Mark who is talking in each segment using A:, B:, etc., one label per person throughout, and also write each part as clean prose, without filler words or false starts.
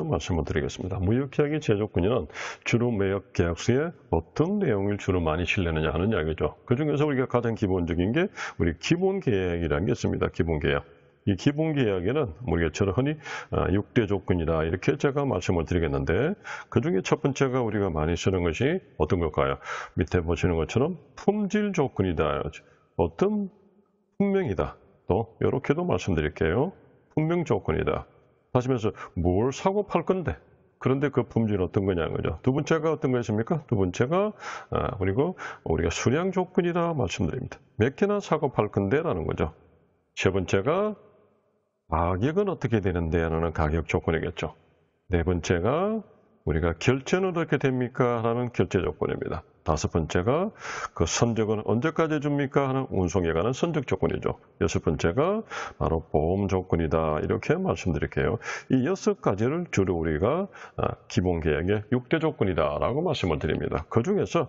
A: 말씀을 드리겠습니다. 무역계약의 제조권자는 주로 매입계약서에 어떤 내용을 주로 많이 실내느냐 하는 이야기죠. 그중에서 우리가 가장 기본적인 게 우리 기본계약이라는 게 있습니다. 기본계약. 이 기본계약에는 우리가 흔히 6대 조건이다 이렇게 제가 말씀을 드리겠는데 그중에 첫 번째가 우리가 많이 쓰는 것이 어떤 걸까요? 밑에 보시는 것처럼 품질 조건이다. 어떤 분명이다. 또 이렇게도 말씀드릴게요. 분명 조건이다. 다시 말해서 뭘 사고 팔 건데 그런데 그 품질은 어떤 거냐는 거죠. 두 번째가 어떤 것입니까? 두 번째가 그리고 우리가 수량 조건이다 말씀드립니다. 몇 개나 사고 팔 건데라는 거죠. 세 번째가 가격은 어떻게 되는데 라는 가격 조건이겠죠. 네 번째가 우리가 결제는 어떻게 됩니까? 하는 결제 조건입니다. 다섯 번째가 그 선적은 언제까지 줍니까? 하는 운송에 관한 선적 조건이죠. 여섯 번째가 바로 보험 조건이다. 이렇게 말씀드릴게요. 이 여섯 가지를 주로 우리가 기본 계약의 6대 조건이다. 라고 말씀을 드립니다. 그 중에서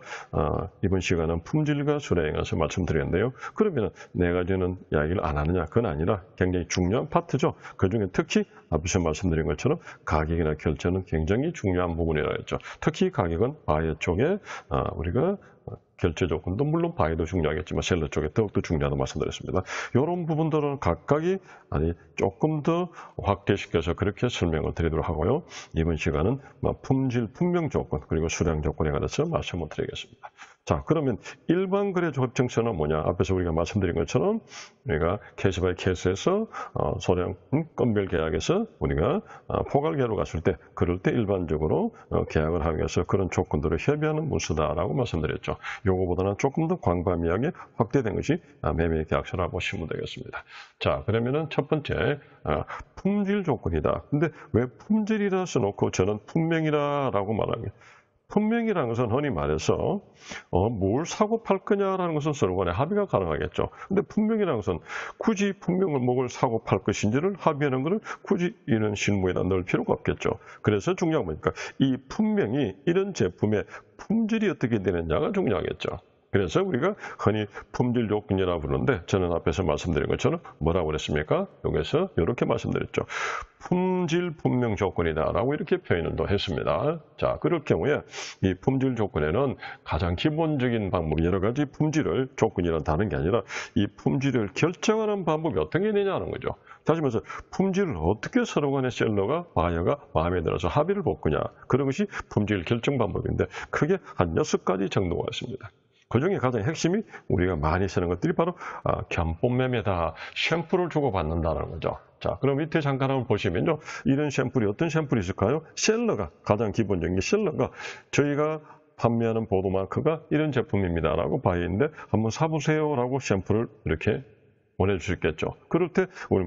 A: 이번 시간은 품질과 수량에 관해서 말씀드렸는데요. 그러면 네 가지는 이야기를 안 하느냐? 그건 아니라 굉장히 중요한 파트죠. 그 중에 특히 앞에서 말씀드린 것처럼 가격이나 결제는 굉장히 중요한 부분이라고 했죠. 특히 가격은 바이어 쪽에 우리가 결제 조건도 물론 바이도 중요하겠지만 셀러 쪽에 더욱더 중요하다고 말씀드렸습니다. 이런 부분들은 각각이 조금 더 확대시켜서 그렇게 설명을 드리도록 하고요. 이번 시간은 품질, 분명 조건 그리고 수량 조건에 관해서 말씀을 드리겠습니다. 자, 그러면 일반 거래조 협정서는 뭐냐? 앞에서 우리가 말씀드린 것처럼 우리가 케이스 바이 케이스에서 소량 건별 계약에서 우리가 포괄계로 갔을 때 그럴 때 일반적으로 계약을 하기 위해서 그런 조건들을 협의하는 문서다라고 말씀드렸죠. 요거보다는 조금 더 광범위하게 확대된 것이 매매 계약서라고 보시면 되겠습니다. 자, 그러면은 첫 번째 품질 조건이다. 근데 왜 품질이라 써놓고 저는 분명이라고 말합니다. 분명이라는 것은 흔히 말해서 뭘 사고 팔 거냐라는 것은 서로 간에 합의가 가능하겠죠. 근데 분명이라는 것은 굳이 분명을 뭘 사고 팔 것인지를 합의하는 것을 굳이 이런 실무에다 넣을 필요가 없겠죠. 그래서 중요한 거니까 이 분명이 이런 제품의 품질이 어떻게 되느냐가 중요하겠죠. 그래서 우리가 흔히 품질 조건이라고 부르는데 저는 앞에서 말씀드린 것처럼 뭐라고 그랬습니까? 여기서 이렇게 말씀드렸죠. 품질 분명 조건이다라고 이렇게 표현을 또 했습니다. 자, 그럴 경우에 이 품질 조건에는 가장 기본적인 방법, 여러 가지 품질을 조건이란 다른 게 아니라 이 품질을 결정하는 방법이 어떤 게 있느냐는 거죠. 다시 말해서 품질을 어떻게 서로 간의 셀러가, 바이어가 마음에 들어서 합의를 볼 거냐. 그런 것이 품질 결정 방법인데 크게 한 6가지 정도가 있습니다. 그 중에 가장 핵심이 우리가 많이 쓰는 것들이 바로 견본 매매다. 샘플을 주고받는다는 거죠. 자, 그럼 밑에 잠깐 한번 보시면요. 이런 샘플이 어떤 샘플이 있을까요? 셀러가, 가장 기본적인 게 셀러가 저희가 판매하는 보도마크가 이런 제품입니다라고 바이인데 한번 사보세요라고 샘플을 이렇게 보내줄 수 있겠죠. 그럴 때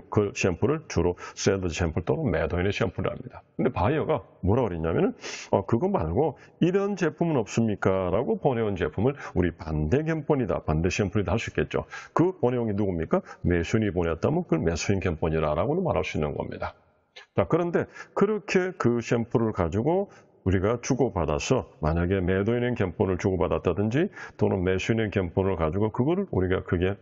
A: 그 샘플을 주로 셀러 샘플 또는 매도인의 샘플을 합니다. 근데 바이어가 뭐라 그랬냐면은 그거 말고 이런 제품은 없습니까? 라고 보내온 제품을 우리 반대 견본이다, 반대 샘플이다 할 수 있겠죠. 그 보내온이 누굽니까? 매수인이 보냈다면 그걸 매수인 견본이라고는 말할 수 있는 겁니다. 자, 그런데 그렇게 그 샘플을 가지고 우리가 주고받아서 만약에 매도인의 견본을 주고받았다든지 또는 매수인의 견본을 가지고 그거를 우리가 그게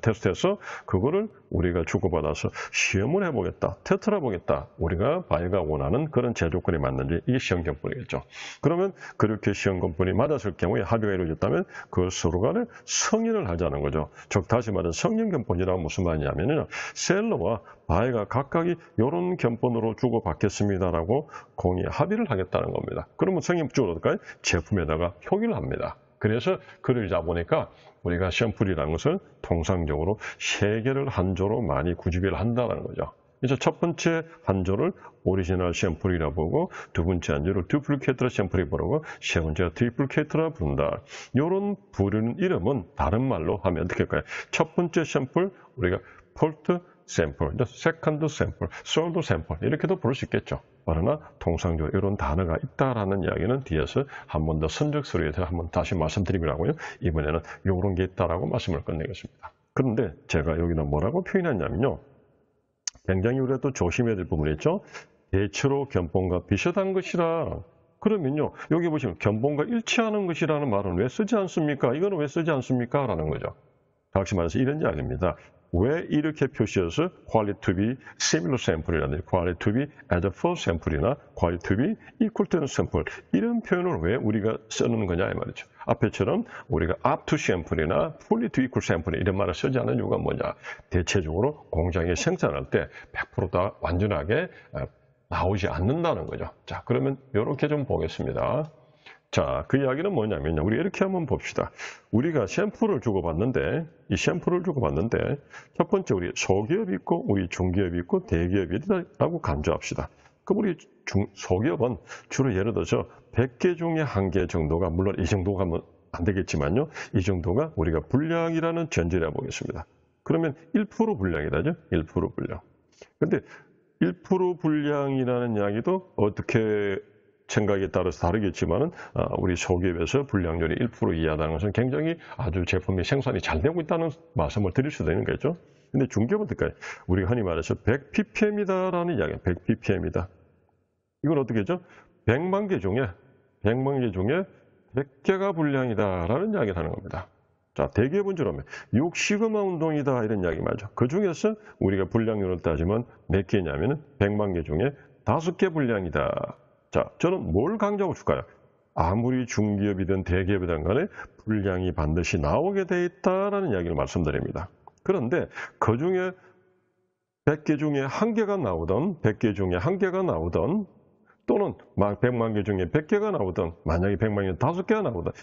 A: 테스트해서 그거를 우리가 주고받아서 시험을 해보겠다, 테스트를 해보겠다. 우리가 바이어가 원하는 그런 제조건이 맞는지 이게 시험 견본이겠죠. 그러면 그렇게 시험 견본이 맞았을 경우에 합의가 이루어졌다면 그 서로 간에 승인을 하자는 거죠. 즉 다시 말해 승인 견본이라고 무슨 말이냐면요. 셀러와 바이어가 각각이 이런 견본으로 주고받겠습니다라고 공의 합의를 하겠다는 겁니다. 그러면 승인적으로 어떨까요? 제품에다가 표기를 합니다. 그래서 그러자 보니까 우리가 샘플이라는 것을 통상적으로 3개를 한 조로 많이 구집을 한다는 거죠. 그래서 첫 번째 한 조를 오리지널 샘플이라고 보고 두 번째 한 조를 듀플리케이터 샘플이라고 부르고 세 번째가 트리플리케이터라고 부른다. 이런 부르는 이름은 다른 말로 하면 어떻게 할까요? 첫 번째 샘플 우리가 폴트 샘플, 세컨드 샘플, 솔드 샘플 이렇게도 부를 수 있겠죠. 그러나 통상적으로 이런 단어가 있다라는 이야기는 뒤에서 한 번 더 선적 서류에서 한번 다시 말씀드리려고요. 이번에는 이런 게 있다라고 말씀을 끝내겠습니다. 그런데 제가 여기는 뭐라고 표현했냐면요. 굉장히 우리가 또 조심해야 될 부분이 있죠. 대체로 견본과 비슷한 것이라. 그러면요. 여기 보시면 견본과 일치하는 것이라는 말은 왜 쓰지 않습니까? 이거는 왜 쓰지 않습니까? 라는 거죠. 다시 말해서 이런 이야기입니다. 왜 이렇게 표시해서 quality to be similar sample이라든지 quality to be as a full sample이나 quality to be equal to sample 이런 표현을 왜 우리가 쓰는 거냐 이 말이죠. 앞에처럼 우리가 up to sample이나 fully to equal sample 이런 말을 쓰지 않는 이유가 뭐냐. 대체적으로 공장에 생산할 때 100% 다 완전하게 나오지 않는다는 거죠. 자, 그러면 이렇게 좀 보겠습니다. 자, 그 이야기는 뭐냐면요. 우리 이렇게 한번 봅시다. 우리가 샘플을 주고받는데, 이 샘플을 주고받는데, 첫 번째 우리 소기업이 있고, 우리 중기업이 있고, 대기업이 있다고 간주합시다. 그럼 우리 소기업은 주로 예를 들어서 100개 중에 1개 정도가, 물론 이 정도가 안 되겠지만요. 이 정도가 우리가 불량이라는 전제를 해보겠습니다. 그러면 1% 불량이다죠? 1% 불량. 근데 1% 불량이라는 이야기도 어떻게 생각에 따라서 다르겠지만은 우리 소기업에서 불량률이 1% 이하라는 것은 굉장히 아주 제품이 생산이 잘 되고 있다는 말씀을 드릴 수도 있는 거죠. 근데 중기업은 어떨까요? 우리가 흔히 말해서 100ppm이다라는 이야기예요. 100ppm이다. 이건 어떻게 하죠? 100만 개 중에 100개가 불량이다라는 이야기를 하는 겁니다. 자, 대기업은 주로 6시그마 운동이다 이런 이야기 말이죠. 그 중에서 우리가 불량률을 따지면 몇 개냐면은 100만 개 중에 5개 불량이다. 자, 저는 뭘 강조하고 줄까요? 아무리 중기업이든 대기업이든 간에 불량이 반드시 나오게 돼 있다라는 이야기를 말씀드립니다. 그런데 그 중에 100개 중에 1개가 나오던 100개 중에 1개가 나오던 또는 100만 개 중에 100개가 나오던 만약에 100만 개 5개가 나오던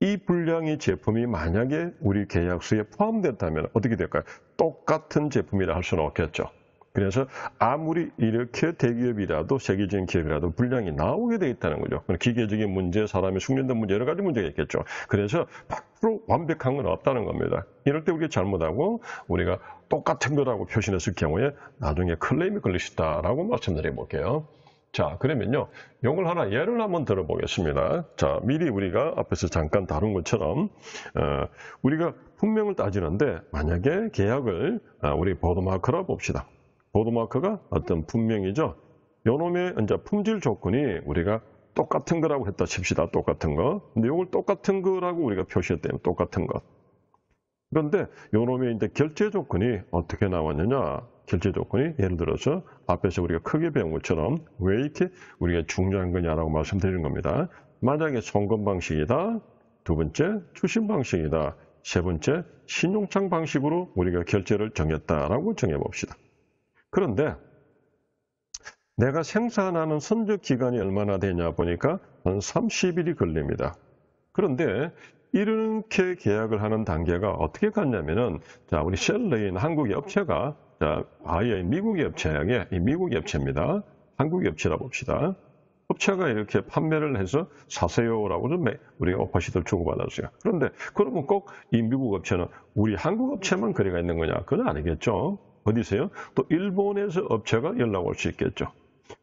A: 이 불량의 제품이 만약에 우리 계약서에 포함됐다면 어떻게 될까요? 똑같은 제품이라 할 수는 없겠죠. 그래서 아무리 이렇게 대기업이라도 세계적인 기업이라도 불량이 나오게 돼 있다는 거죠. 기계적인 문제, 사람의 숙련된 문제, 여러 가지 문제가 있겠죠. 그래서 100% 완벽한 건 없다는 겁니다. 이럴 때 우리가 잘못하고 우리가 똑같은 거라고 표시했을 경우에 나중에 클레임이 걸릴 수 있다라고 말씀드려 볼게요. 자, 그러면요. 이걸 하나 예를 한번 들어보겠습니다. 자, 미리 우리가 앞에서 잠깐 다룬 것처럼 우리가 품명을 따지는데 만약에 계약을 우리 보드마커라 봅시다. 보드마커가 어떤 품명이죠. 요놈의 이제 품질 조건이 우리가 똑같은 거라고 했다 칩시다. 똑같은 거. 근데 이걸 똑같은 거라고 우리가 표시했대요. 똑같은 거. 그런데 요놈의 이제 결제 조건이 어떻게 나왔느냐? 결제 조건이 예를 들어서 앞에서 우리가 크게 배운 것처럼 왜 이렇게 우리가 중요한 거냐라고 말씀드리는 겁니다. 만약에 송금 방식이다. 두 번째 추심 방식이다. 세 번째 신용창 방식으로 우리가 결제를 정했다라고 정해봅시다. 그런데 내가 생산하는 선적 기간이 얼마나 되냐 보니까 한 30일이 걸립니다. 그런데 이렇게 계약을 하는 단계가 어떻게 갔냐면은 자, 우리 셀러인 한국의 업체가 자, 아예 미국의 업체에 이 미국의 업체입니다. 한국의 업체라 봅시다. 업체가 이렇게 판매를 해서 사세요라고 좀 우리가 오퍼시트를 주고받았어요. 그런데 그러면 꼭 이 미국 업체는 우리 한국 업체만 거래가 있는 거냐? 그건 아니겠죠. 어디서요? 또 일본에서 업체가 연락 올 수 있겠죠.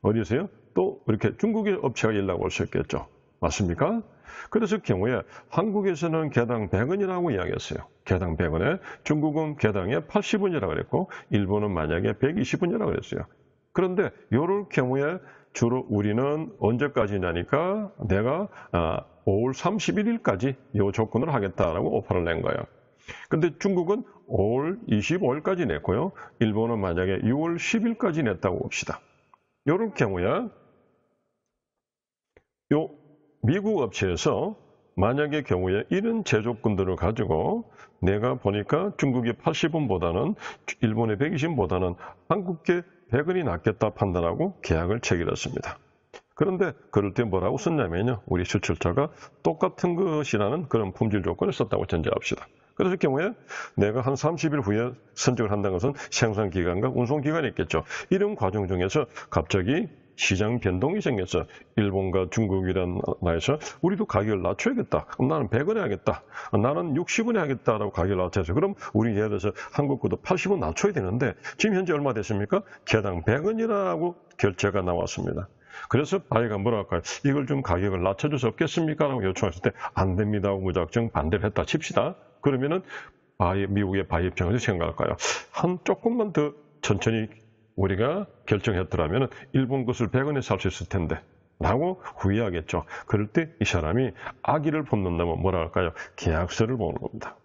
A: 어디서요? 또 이렇게 중국의 업체가 연락 올 수 있겠죠. 맞습니까? 그래서 경우에 한국에서는 개당 100원이라고 이야기했어요. 개당 100원에 중국은 개당에 80원이라고 그랬고 일본은 만약에 120원이라고 그랬어요. 그런데 이럴 경우에 주로 우리는 언제까지냐니까 내가 5월 31일까지 이 조건을 하겠다라고 오퍼를 낸 거예요. 근데 중국은 5월 25일까지 냈고요. 일본은 만약에 6월 10일까지 냈다고 봅시다. 이럴 경우에 요 미국 업체에서 만약의 경우에 이런 제조건들을 가지고 내가 보니까 중국이 80원보다는 일본의 120원보다는 한국계 100원이 낫겠다 판단하고 계약을 체결했습니다. 그런데 그럴 때 뭐라고 썼냐면요. 우리 수출처가 똑같은 것이라는 그런 품질 조건을 썼다고 전제합시다. 그럴 경우에 내가 한 30일 후에 선적을 한다는 것은 생산기간과 운송기간이 있겠죠. 이런 과정 중에서 갑자기 시장 변동이 생겼어. 일본과 중국이란 나라에서 우리도 가격을 낮춰야겠다. 그럼 나는 100원에 하겠다. 나는 60원에 하겠다라고 가격을 낮춰서 그럼 우리 예를 들어서 한국 것도 80원 낮춰야 되는데 지금 현재 얼마 됐습니까? 개당 100원이라고 결제가 나왔습니다. 그래서 바이가 뭐라 할까요? 이걸 좀 가격을 낮춰줄 수 없겠습니까? 라고 요청했을 때 안 됩니다 하고 무작정 반대를 했다 칩시다. 그러면은 미국의 바이 입장에서 생각할까요? 한 조금만 더 천천히 우리가 결정했더라면 일본 것을 100원에 살 수 있을 텐데 라고 후회하겠죠. 그럴 때 이 사람이 악의를 품는다면 뭐라 할까요? 계약서를 보는 겁니다.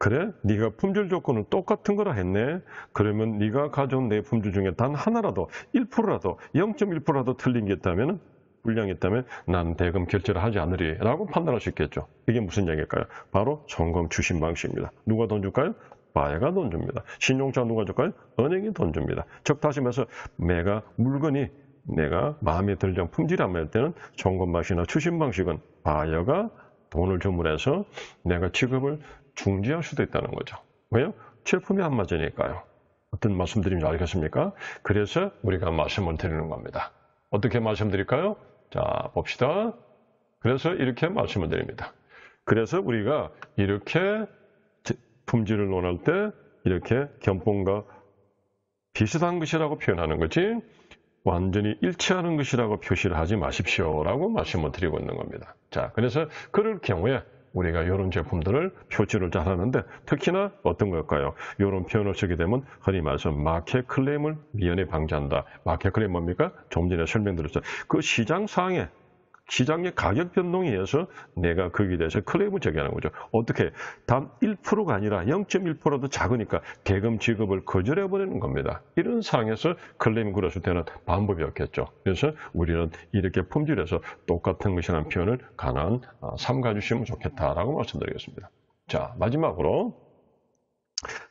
A: 그래? 네가 품질 조건은 똑같은 거라 했네. 그러면 네가 가져온 내 품질 중에 단 하나라도 1%라도 0.1%라도 틀린 게 있다면 불량이 있다면 난 대금 결제를 하지 않으리라고 판단할 수 있겠죠. 이게 무슨 얘기일까요? 바로 점검 추심 방식입니다. 누가 돈 줄까요? 바이어가 돈 줍니다. 신용차 누가 줄까요? 은행이 돈 줍니다. 즉 다시 말해서 물건이 내가 마음에 들지 품질이 안 맞을 때는 점검 방식이나 추심 방식은 바이어가 돈을 주문해서 내가 지급을 중지할 수도 있다는 거죠. 왜요? 제품이 안 맞으니까요. 어떤 말씀드리는지 알겠습니까? 그래서 우리가 말씀을 드리는 겁니다. 어떻게 말씀드릴까요? 자, 봅시다. 그래서 이렇게 말씀을 드립니다. 그래서 우리가 이렇게 품질을 논할 때 이렇게 견본과 비슷한 것이라고 표현하는 거지 완전히 일치하는 것이라고 표시를 하지 마십시오라고 말씀을 드리고 있는 겁니다. 자, 그래서 그럴 경우에 우리가 이런 제품들을 표시를 잘 하는데 특히나 어떤 걸까요? 이런 표현을 쓰게 되면 흔히 말해서 마켓 클레임을 미연에 방지한다. 마켓 클레임 뭡니까? 좀 전에 설명드렸죠. 그 시장 상황에 시장의 가격 변동에 의해서 내가 거기에 대해서 클레임을 제기하는 거죠. 어떻게? 단 1%가 아니라 0.1%도 작으니까 대금 지급을 거절해버리는 겁니다. 이런 상황에서 클레임을 걸었을 때는 방법이 없겠죠. 그래서 우리는 이렇게 품질에서 똑같은 것이라는 표현을 가능한 삼가주시면 좋겠다라고 말씀드리겠습니다. 자, 마지막으로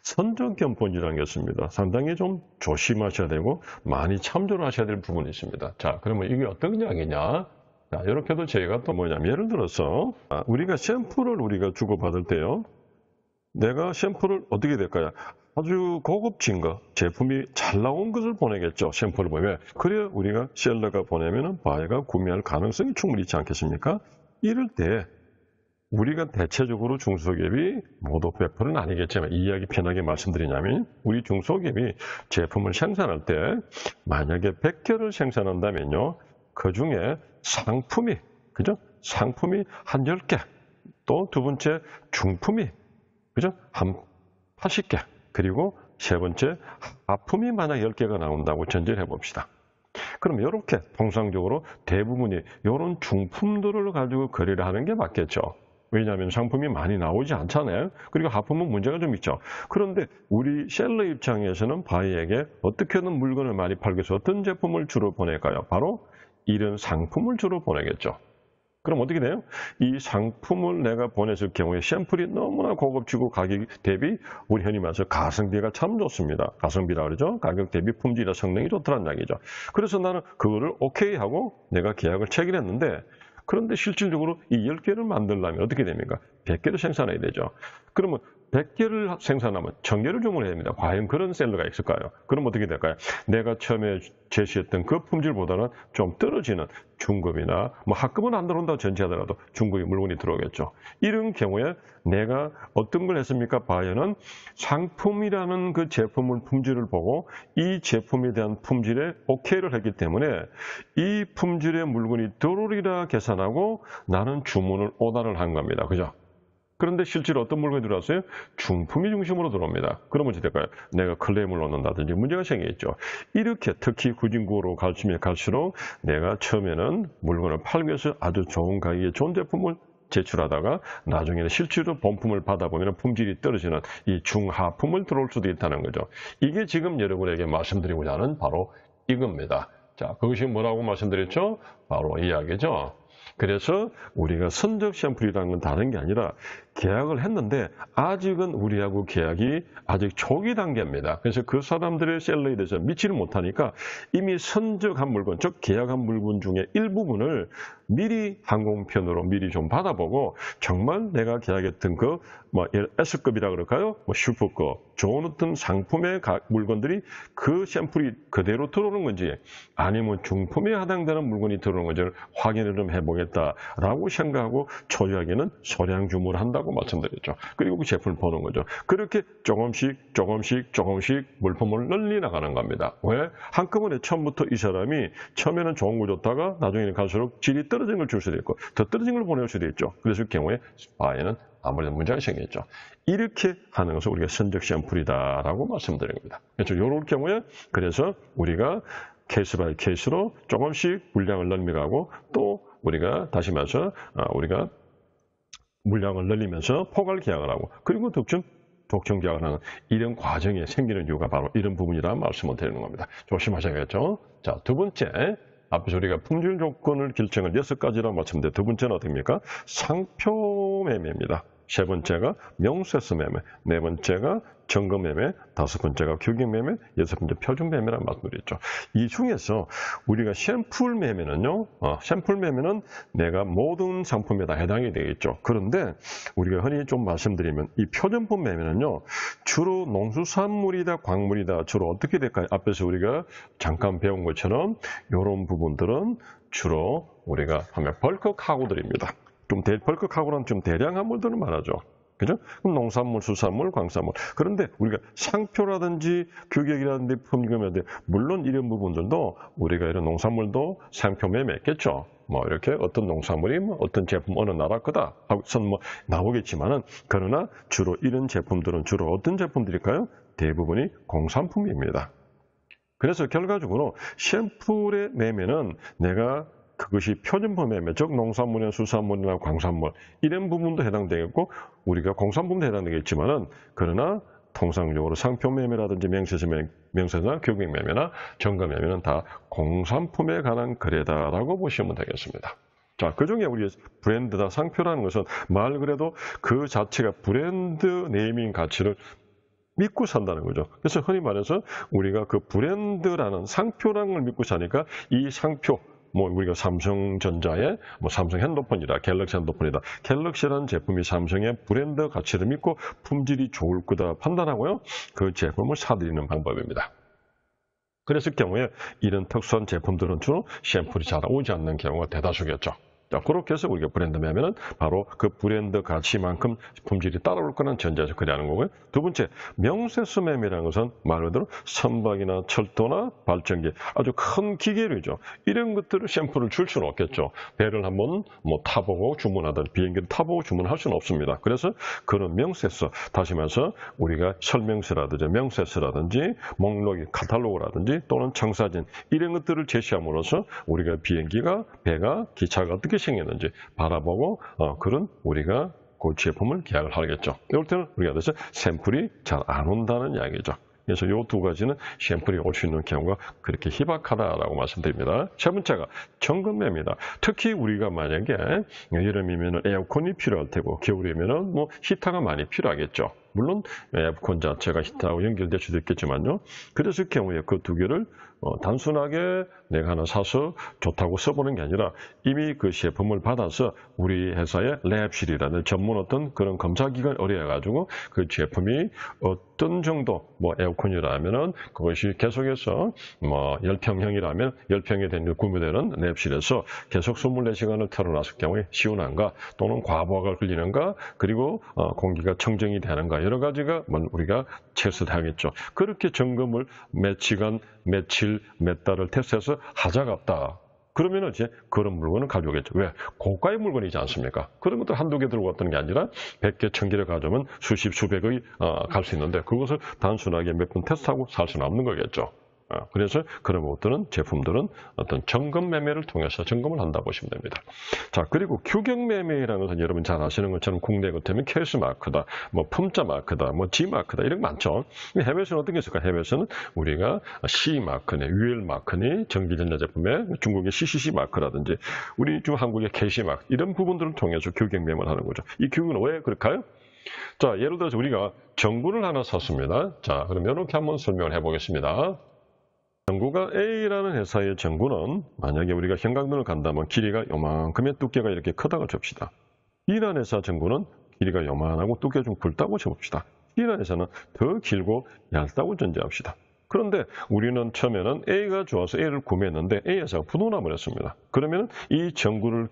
A: 선적견본이라는 게 있습니다. 상당히 좀 조심하셔야 되고 많이 참조를 하셔야 될 부분이 있습니다. 자, 그러면 이게 어떤 이야기냐? 자, 이렇게도 저희가 또 뭐냐면 예를 들어서 우리가 샘플을 우리가 주고받을 때요. 내가 샘플을 어떻게 될까요? 아주 고급진 거, 제품이 잘 나온 것을 보내겠죠. 샘플을 보면. 그래야 우리가 셀러가 보내면 바이어가 구매할 가능성이 충분히 있지 않겠습니까? 이럴 때 우리가 대체적으로 중소기업이 모두 100%는 아니겠지만 이 이야기 편하게 말씀드리냐면 우리 중소기업이 제품을 생산할 때 만약에 100개를 생산한다면요. 그 중에 상품이, 그죠? 상품이 한 10개, 또 두 번째 중품이, 그죠? 한 80개, 그리고 세 번째 하품이 만약 10개가 나온다고 전제를 해봅시다. 그럼 이렇게 통상적으로 대부분이 이런 중품들을 가지고 거래를 하는 게 맞겠죠. 왜냐하면 상품이 많이 나오지 않잖아요. 그리고 하품은 문제가 좀 있죠. 그런데 우리 셀러 입장에서는 바이에게 어떻게든 물건을 많이 팔기 위해서 어떤 제품을 주로 보낼까요? 바로 이런 상품을 주로 보내겠죠. 그럼 어떻게 돼요? 이 상품을 내가 보냈을 경우에 샘플이 너무나 고급지고 가격 대비 우리 흔히 말해서 가성비가 참 좋습니다. 가성비라 그러죠. 가격 대비 품질이나 성능이 좋다는 이야기죠. 그래서 나는 그거를 오케이 하고 내가 계약을 체결했는데 그런데 실질적으로 이 10개를 만들려면 어떻게 됩니까? 100개를 생산해야 되죠. 그러면 100개를 생산하면 1000개를 주문해야 됩니다. 과연 그런 셀러가 있을까요? 그럼 어떻게 될까요? 내가 처음에 제시했던 그 품질보다는 좀 떨어지는 중급이나 뭐 하급은 안 들어온다고 전제하더라도 중급의 물건이 들어오겠죠. 이런 경우에 내가 어떤 걸 했습니까? 바이어는 상품이라는 그 제품의 품질을 보고 이 제품에 대한 품질에 오케이를 했기 때문에 이 품질의 물건이 들어오리라 계산하고 나는 주문을 오달을 한 겁니다. 그죠? 그런데 실제로 어떤 물건이 들어왔어요? 중품이 중심으로 들어옵니다. 그러면 어떻게 될까요? 내가 클레임을 넣는다든지 문제가 생기겠죠. 이렇게 특히 후진국으로 갈수면 갈수록 내가 처음에는 물건을 팔기 위해서 아주 좋은 가격에 좋은 제품을 제출하다가 나중에는 실제로 본품을 받아보면 품질이 떨어지는 이 중하품을 들어올 수도 있다는 거죠. 이게 지금 여러분에게 말씀드리고자 하는 바로 이겁니다. 자, 그것이 뭐라고 말씀드렸죠? 바로 이 이야기죠. 그래서 우리가 선적 샘플이라는 건 다른 게 아니라 계약을 했는데 아직은 우리하고 계약이 아직 초기 단계입니다. 그래서 그 사람들의 셀러에 대해서 믿지를 못하니까 이미 선적한 물건, 즉 계약한 물건 중에 일부분을 미리 항공편으로 미리 좀 받아보고 정말 내가 계약했던 그 뭐 S급이라 그럴까요? 뭐 슈퍼급, 좋은 어떤 상품의 물건들이 그 샘플이 그대로 들어오는 건지 아니면 중품에 해당되는 물건이 들어오는 건지를 확인을 좀 해보겠다라고 생각하고 초기에는 소량 주문을 한다고 말씀드렸죠. 그리고 그 제품을 보는 거죠. 그렇게 조금씩 물품을 늘리 나가는 겁니다. 왜? 한꺼번에 처음부터 이 사람이 처음에는 좋은 거 줬다가 나중에는 갈수록 질이 떨어진 걸 줄 수도 있고 더 떨어진 걸 보낼 수도 있죠. 그랬을 경우에 바이어는 아무래도 문제가 생기겠죠. 이렇게 하는 것을 우리가 선적 샘플이다라고 말씀드린 겁니다. 그래서 이럴 경우에 그래서 우리가 케이스 바이 케이스로 조금씩 물량을 늘려가고 또 우리가 다시 말해서 우리가 물량을 늘리면서 포괄 계약을 하고 그리고 득점 독점 계약을 하는 이런 과정에 생기는 이유가 바로 이런 부분이라는 말씀을 드리는 겁니다. 조심하셔야겠죠. 자, 두 번째. 앞에서 우리가 품질 조건을 결정을 6가지라고 말씀드렸는데 두 번째는 어떻습니까? 상표 매매입니다. 세 번째가 명세서 매매, 네 번째가 점검 매매, 다섯 번째가 규격 매매, 여섯 번째 표준 매매라는 말씀드렸죠. 이 중에서 우리가 샘플 매매는요, 샘플 매매는 내가 모든 상품에 다 해당이 되겠죠. 그런데 우리가 흔히 좀 말씀드리면 이 표준품 매매는요, 주로 농수산물이다, 광물이다, 주로 어떻게 될까요? 앞에서 우리가 잠깐 배운 것처럼 이런 부분들은 주로 우리가 하면 벌크 카고들입니다. 벌크 카고는 좀 대량한 물들을 말하죠. 그죠? 그럼 농산물, 수산물, 광산물. 그런데 우리가 상표라든지 규격이라든지 품금이라든지 물론 이런 부분들도 우리가 이런 농산물도 상표 매매했겠죠. 뭐 이렇게 어떤 농산물이 뭐 어떤 제품 어느 나라 거다 하고선 뭐 나오겠지만은 그러나 주로 이런 제품들은 주로 어떤 제품들일까요? 대부분이 공산품입니다. 그래서 결과적으로 샘플의 매매는 내가 그것이 표준품 매매, 즉 농산물이나 수산물이나 광산물 이런 부분도 해당되겠고 우리가 공산품도 해당되겠지만은 그러나 통상적으로 상표 매매라든지 명세서나 규격 매매나 점검 매매는 다 공산품에 관한 거래다라고 보시면 되겠습니다. 자, 그중에 우리 브랜드다 상표라는 것은 말 그대로 그 자체가 브랜드 네이밍 가치를 믿고 산다는 거죠. 그래서 흔히 말해서 우리가 그 브랜드라는 상표라는 걸 믿고 사니까 이 상표 뭐 우리가 삼성전자의 뭐 삼성 핸드폰이다, 갤럭시 핸드폰이다. 갤럭시라는 제품이 삼성의 브랜드 가치를 믿고 품질이 좋을 거다 판단하고요. 그 제품을 사들이는 방법입니다. 그랬을 경우에 이런 특수한 제품들은 주로 샘플이 잘 오지 않는 경우가 대다수겠죠. 자, 그렇게 해서 우리가 브랜드 매매는 바로 그 브랜드 가치만큼 품질이 따라올 거는 전제에서 그리하는 거고요. 두 번째, 명세서 매매라는 것은 말 그대로 선박이나 철도나 발전기, 아주 큰 기계류죠. 이런 것들을 샘플을 줄 수는 없겠죠. 배를 한번 뭐 타보고 주문하든 비행기를 타보고 주문할 수는 없습니다. 그래서 그런 명세서, 다시 말해서 우리가 설명서라든지 명세서라든지 목록이 카탈로그라든지 또는 청사진 이런 것들을 제시함으로써 우리가 비행기가, 배가, 기차가 어떻게 생겼는지 바라보고 그런 우리가 그 제품을 계약을 하겠죠. 이럴 때는 우리가 그래서 샘플이 잘 안 온다는 이야기죠. 그래서 이 두 가지는 샘플이 올 수 있는 경우가 그렇게 희박하다라고 말씀드립니다. 세 번째가 점검 매매입니다. 특히 우리가 만약에 여름이면 에어컨이 필요할 테고 겨울이면 뭐 히터가 많이 필요하겠죠. 물론 에어컨 자체가 히터하고 연결될 수도 있겠지만요. 그랬을 경우에 그 두 개를 단순하게 내가 하나 사서 좋다고 써보는 게 아니라 이미 그 제품을 받아서 우리 회사의 랩실이라는 전문 어떤 그런 검사기관을 의뢰해가지고 그 제품이 어떤 정도 뭐 에어컨이라면은 그것이 계속해서 뭐 10평형이라면 10평이 된 구매되는 랩실에서 계속 24시간을 틀어놨을 경우에 시원한가 또는 과부하가 걸리는가 그리고 공기가 청정이 되는가 여러 가지가 우리가 테스트를 하겠죠. 그렇게 점검을 몇 시간, 며칠, 몇 달을 테스트해서 하자가 없다. 그러면 이제 그런 물건을 가져오겠죠. 왜? 고가의 물건이지 않습니까? 그런 것도 한두 개 들고 왔다는 게 아니라 100개, 1000개를 가져오면 수십, 수백의 갈 수 있는데 그것을 단순하게 몇 번 테스트하고 살 수는 없는 거겠죠. 그래서 그런 것들은 제품들은 어떤 점검 매매를 통해서 점검을 한다 보시면 됩니다. 자, 그리고 규격 매매라는 것은 여러분 잘 아시는 것처럼 국내 같으면 케이스 마크다, 뭐 품자 마크다, 뭐 G 마크다 이런 거 많죠. 해외에서는 어떤 게 있을까? 해외에서는 우리가 C 마크네, UL 마크니, 전기전자 제품에 중국의 CCC 마크라든지 우리 중 한국의 KC 마크 이런 부분들을 통해서 규격 매매를 하는 거죠. 이 규격은 왜 그럴까요? 자, 예를 들어서 우리가 전구를 하나 샀습니다. 자, 그러면 이렇게 한번 설명을 해보겠습니다. 전구가 A라는 회사의 전구는 만약에 우리가 형광등을 간다면 길이가 요만큼의 두께가 이렇게 크다고 칩시다. B라는 회사 전구는 길이가 요만하고 두께가 좀 굵다고 쳐봅시다. C라는 회사는 더 길고 얇다고 전제합시다. 그런데 우리는 처음에는 A가 좋아서 A를 구매했는데 A 회사가 부도남을 했습니다. 그러면 이 전구를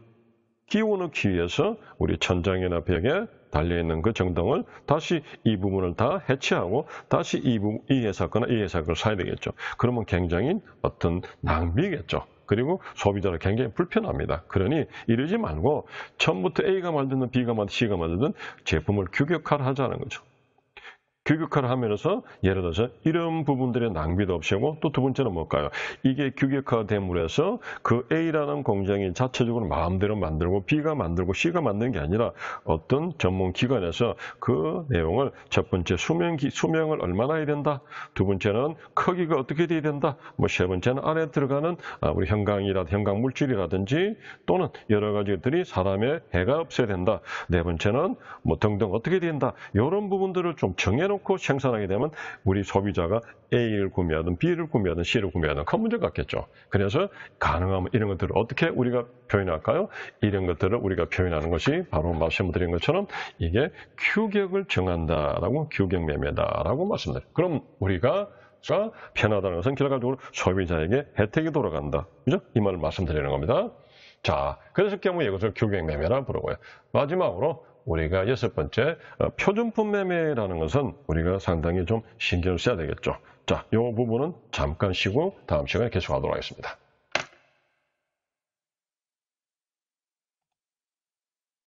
A: 끼워넣기 위해서 우리 천장이나 벽에 달려있는 그 정등을 다시 이 부분을 다 해체하고 다시 이 회사 거나 이 회사 걸 사야 되겠죠. 그러면 굉장히 어떤 낭비겠죠. 그리고 소비자는 굉장히 불편합니다. 그러니 이러지 말고 처음부터 A가 만드는 B가 만드는 C가 만드는 제품을 규격화를 하자는 거죠. 규격화를 하면서 예를 들어서 이런 부분들의 낭비도 없애고 또 두 번째는 뭘까요? 이게 규격화됨으로 해서 그 A라는 공장이 자체적으로 마음대로 만들고 B가 만들고 C가 만드는 게 아니라 어떤 전문 기관에서 그 내용을 첫 번째 수명을 얼마나 해야 된다. 두 번째는 크기가 어떻게 돼야 된다. 뭐 세 번째는 안에 들어가는 우리 형광 물질이라든지 또는 여러 가지들이 사람의 해가 없어야 된다. 네 번째는 뭐 등등 어떻게 된다. 이런 부분들을 좀 정해놓고 생산하게 되면 우리 소비자가 A를 구매하든 B를 구매하든 C를 구매하든 큰 문제가 없겠죠. 그래서 가능하면 이런 것들을 어떻게 우리가 표현할까요? 이런 것들을 우리가 표현하는 것이 바로 말씀드린 것처럼 이게 규격을 정한다라고 규격 매매다라고 말씀드려요. 그럼 우리가 편하다는 것은 결과적으로 소비자에게 혜택이 돌아간다. 그죠? 이 말을 말씀드리는 겁니다. 자, 그래서 경우에 이것을 규격 매매라 부르고요. 마지막으로 우리가 6번째 표준품 매매라는 것은 우리가 상당히 좀 신경을 써야 되겠죠. 자, 이 부분은 잠깐 쉬고 다음 시간에 계속하도록 하겠습니다.